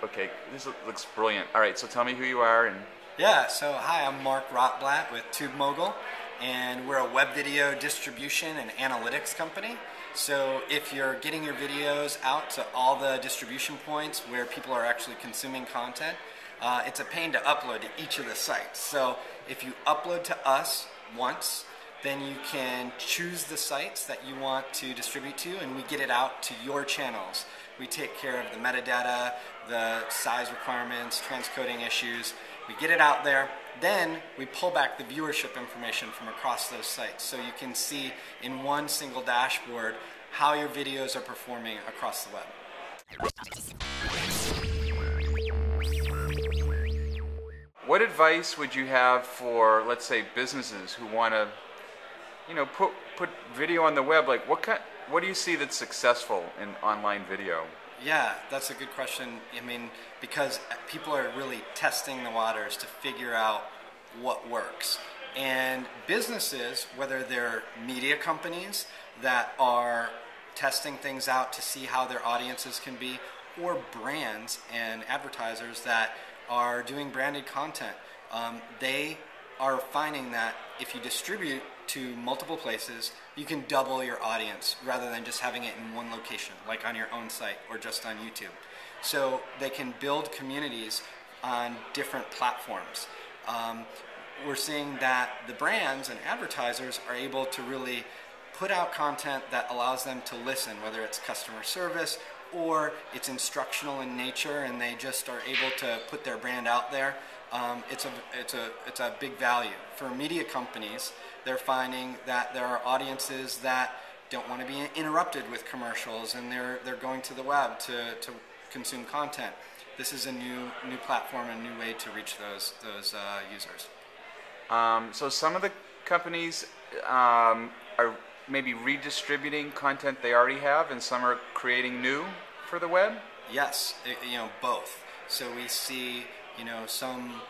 Okay, this looks brilliant. All right, so tell me who you are and... Yeah, so hi, I'm Mark Rotblat with TubeMogul, and we're a web video distribution and analytics company. So if you're getting your videos out to all the distribution points where people are actually consuming content, it's a pain to upload to each of the sites. So if you upload to us once, then you can choose the sites that you want to distribute to, and we get it out to your channels. We take care of the metadata, the size requirements, transcoding issues. We get it out there, then we pull back the viewership information from across those sites, so you can see in one single dashboard how your videos are performing across the web. What advice would you have for, let's say, businesses who want to, put video on the web? Like, what do you see that's successful in online video? Yeah, that's a good question. I mean, because people are really testing the waters to figure out what works. And businesses, whether they're media companies that are testing things out to see how their audiences can be, or brands and advertisers that are doing branded content, they are finding that if you distribute to multiple places, you can double your audience rather than just having it in one location, like on your own site or just on YouTube. So they can build communities on different platforms. We're seeing that the brands and advertisers are able to really put out content that allows them to listen, whether it's customer service or it's instructional in nature, and they just are able to put their brand out there. It's a big value. For media companies, they're finding that there are audiences that don't want to be interrupted with commercials, and they're going to the web to consume content. This is a new platform and new way to reach those users. So some of the companies are maybe redistributing content they already have, and some are creating new for the web? Yes, both. So we see some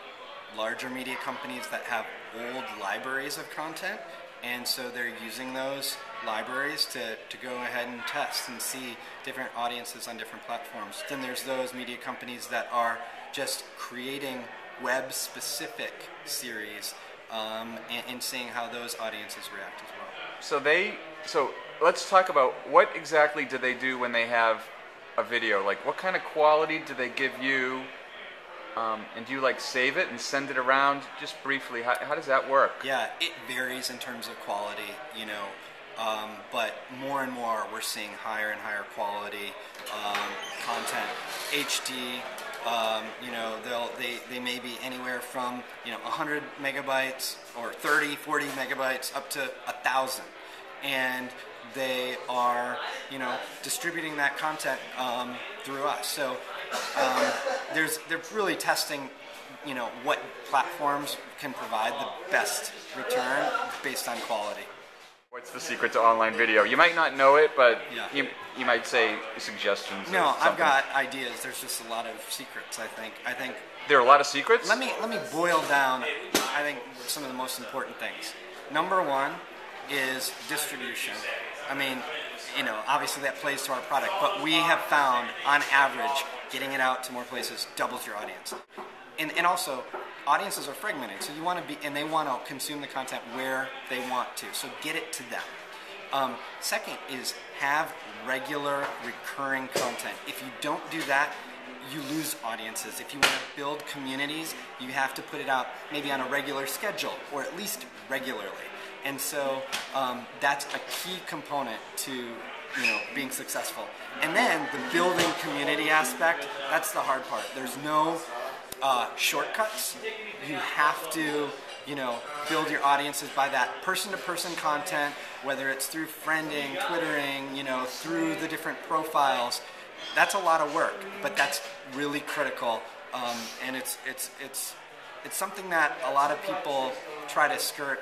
larger media companies that have old libraries of content, and so they're using those libraries to go ahead and test and see different audiences on different platforms. Then there's those media companies that are just creating web-specific series and seeing how those audiences react as well. So let's talk about what exactly do they do when they have a video? Like, what kind of quality do they give you? And do you save it and send it around? Just briefly, how does that work? Yeah, it varies in terms of quality, but more and more we're seeing higher and higher quality content. HD, they may be anywhere from 100 megabytes or 30, 40 megabytes up to 1,000, and they are distributing that content through us. So they're really testing what platforms can provide the best return based on quality. What's the secret to online video? You might not know it, but yeah. you might say suggestions. No, I've got ideas. There's just a lot of secrets, I think. There are a lot of secrets? Let me boil down, I think, some of the most important things. Number one is distribution. I mean, obviously that plays to our product, but we have found, on average, getting it out to more places doubles your audience. And also, audiences are fragmented, so they want to consume the content where they want to, so get it to them. Second is have regular, recurring content. If you don't do that, you lose audiences. If you want to build communities, you have to put it out maybe on a regular schedule, or at least regularly. And so that's a key component to being successful. And then the building community aspect, that's the hard part. There's no shortcuts. You have to build your audiences by that person-to-person content, whether it's through friending, twittering, through the different profiles. That's a lot of work, but that's really critical, and it's something that a lot of people try to skirt,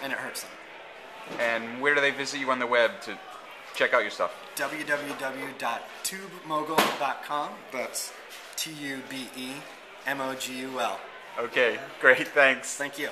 and it hurts them. And where do they visit you on the web to check out your stuff? www.tubemogul.com. That's TUBEMOGUL. Okay, great, thanks. Thank you.